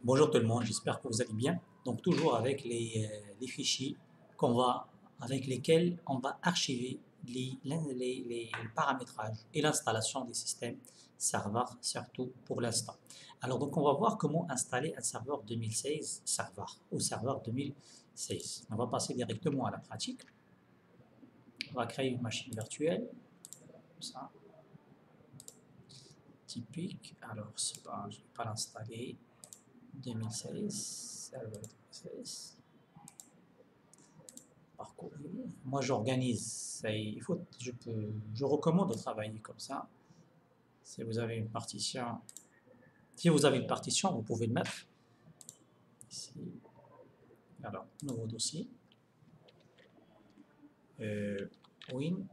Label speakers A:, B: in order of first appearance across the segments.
A: Bonjour tout le monde, j'espère que vous allez bien. Donc toujours avec les fichiers avec lesquels on va archiver les paramétrages et l'installation des systèmes serveurs, surtout pour l'instant. Alors donc on va voir comment installer un serveur 2016 serveur au serveur 2016. On va passer directement à la pratique. On va créer une machine virtuelle, comme ça, typique. Alors c'est pas, je ne vais pas l'installer. 2016, serveur 2016. Parcours. Moi, j'organise. Je recommande de travailler comme ça. Si vous avez une partition, vous pouvez le mettre ici. Alors, nouveau dossier. Win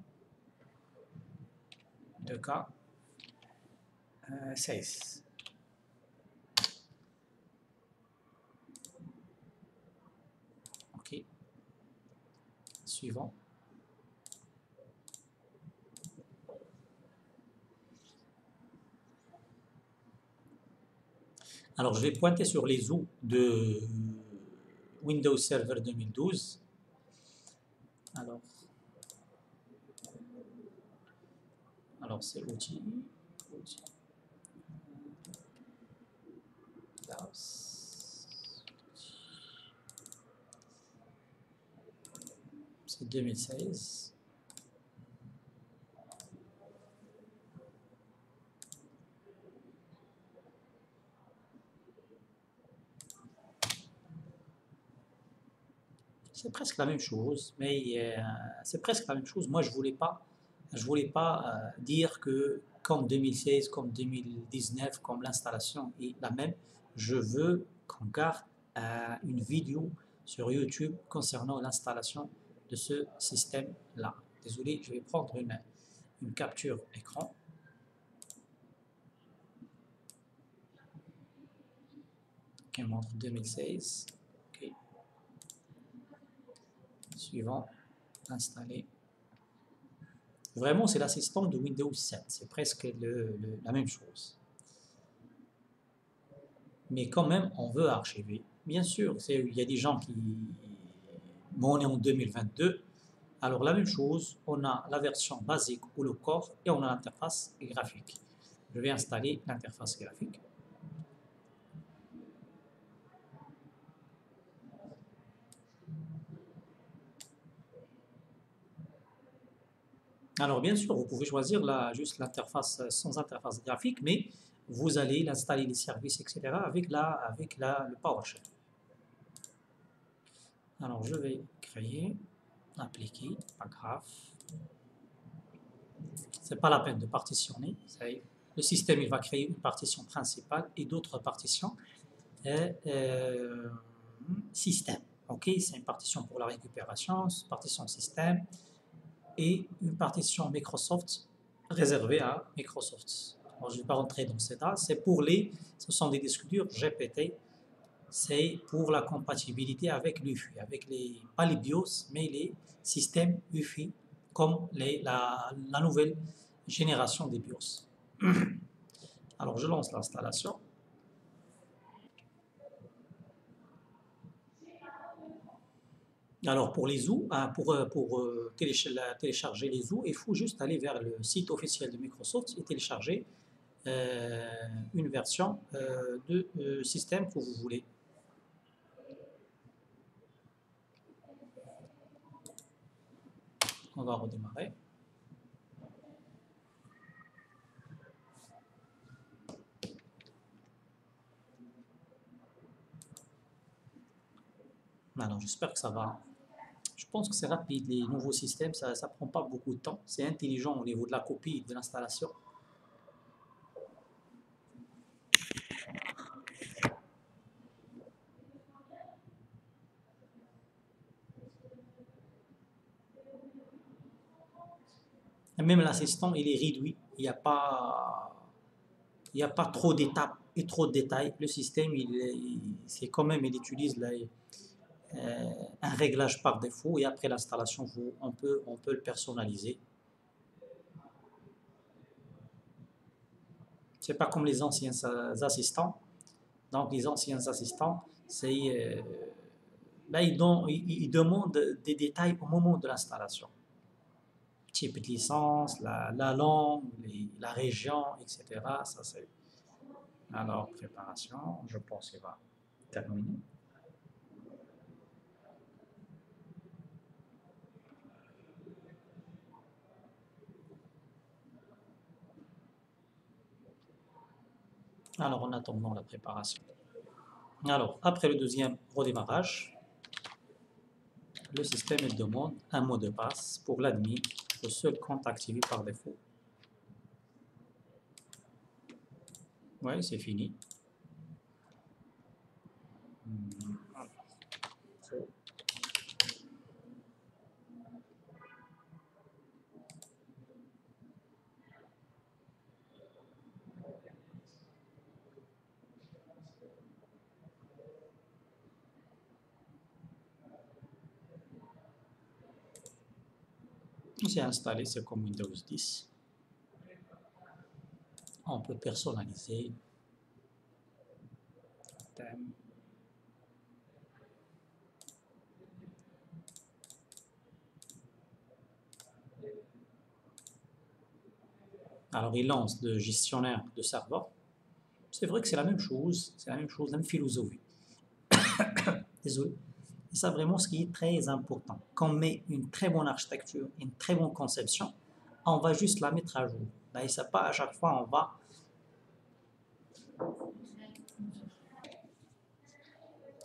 A: 2K 16. OK. Suivant. Alors, je vais pointer sur les OU de Windows Server 2012. Alors c'est outils. C'est 2016. C'est presque la même chose, mais c'est presque la même chose. Moi, je voulais pas dire que comme 2016, comme 2019, comme l'installation est la même. Je veux qu'on garde une vidéo sur YouTube concernant l'installation de ce système-là. Désolé, je vais prendre une capture écran. Qui montre 2016. OK. Suivant, installer. Vraiment, c'est l'assistant de Windows 7. C'est presque la même chose. Mais quand même, on veut archiver. Bien sûr, il y a des gens qui... Bon, on est en 2022. Alors, la même chose, on a la version basique ou le core et on a l'interface graphique. Je vais installer l'interface graphique. Alors, bien sûr, vous pouvez choisir juste l'interface sans interface graphique, mais vous allez installer les services, etc. avec le PowerShell. Alors, je vais créer, appliquer, pas grave. C'est pas la peine de partitionner. Le système, il va créer une partition principale et d'autres partitions système. Ok, c'est une partition pour la récupération, une partition système et une partition Microsoft réservée à Microsoft. Alors, je ne vais pas rentrer dans ces détails. Ce sont des disques durs GPT. C'est pour la compatibilité avec l'UFI, pas les BIOS, mais les systèmes UFI, comme la nouvelle génération des BIOS. Alors, je lance l'installation. Alors, pour les OU, pour télécharger les OU, il faut juste aller vers le site officiel de Microsoft et télécharger une version de système que vous voulez. On va redémarrer. Alors, j'espère que ça va. Je pense que c'est rapide. Les nouveaux systèmes, ça ne prend pas beaucoup de temps. C'est intelligent au niveau de la copie et de l'installation. Même l'assistant, il est réduit. Il n'y a pas trop d'étapes et trop de détails. Le système, c'est quand même, il utilise un réglage par défaut et après l'installation, on peut le personnaliser. C'est pas comme les anciens assistants. Donc, les anciens assistants, ils demandent des détails au moment de l'installation. Type de licence, la langue, la région, etc. Ça, c'est... Alors, préparation, je pense qu'il va terminer. Alors, en attendant la préparation. Alors, après le deuxième redémarrage, le système demande un mot de passe pour l'admin, le seul compte activé par défaut. Oui, c'est fini. C'est installé, c'est comme Windows 10. On peut personnaliser. Thème. Alors, il lance le gestionnaire de serveur. C'est vrai que c'est la même chose, la même philosophie. Désolé. Et ça, vraiment, ce qui est très important. Quand on met une très bonne architecture, une très bonne conception, on va juste la mettre à jour. Ben, et ça pas à chaque fois, on va...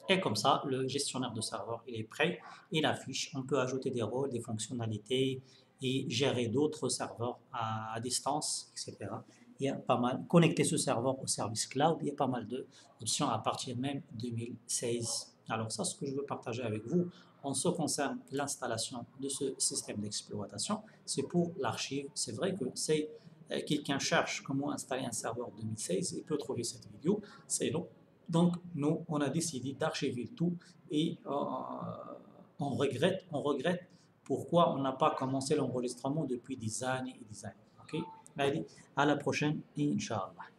A: Et comme ça, le gestionnaire de serveur, il est prêt, il affiche, on peut ajouter des rôles, des fonctionnalités et gérer d'autres serveurs à distance, etc. Il y a pas mal, connecter ce serveur au service cloud, il y a pas mal d'options à partir même 2016. Alors ça, ce que je veux partager avec vous, en ce qui concerne l'installation de ce système d'exploitation, c'est pour l'archive. C'est vrai que c'est quelqu'un cherche comment installer un serveur 2016, il peut trouver cette vidéo, c'est long. Donc, nous, on a décidé d'archiver tout et on regrette pourquoi on n'a pas commencé l'enregistrement depuis des années et des années. Ok? Allez, à la prochaine, Inch'Allah.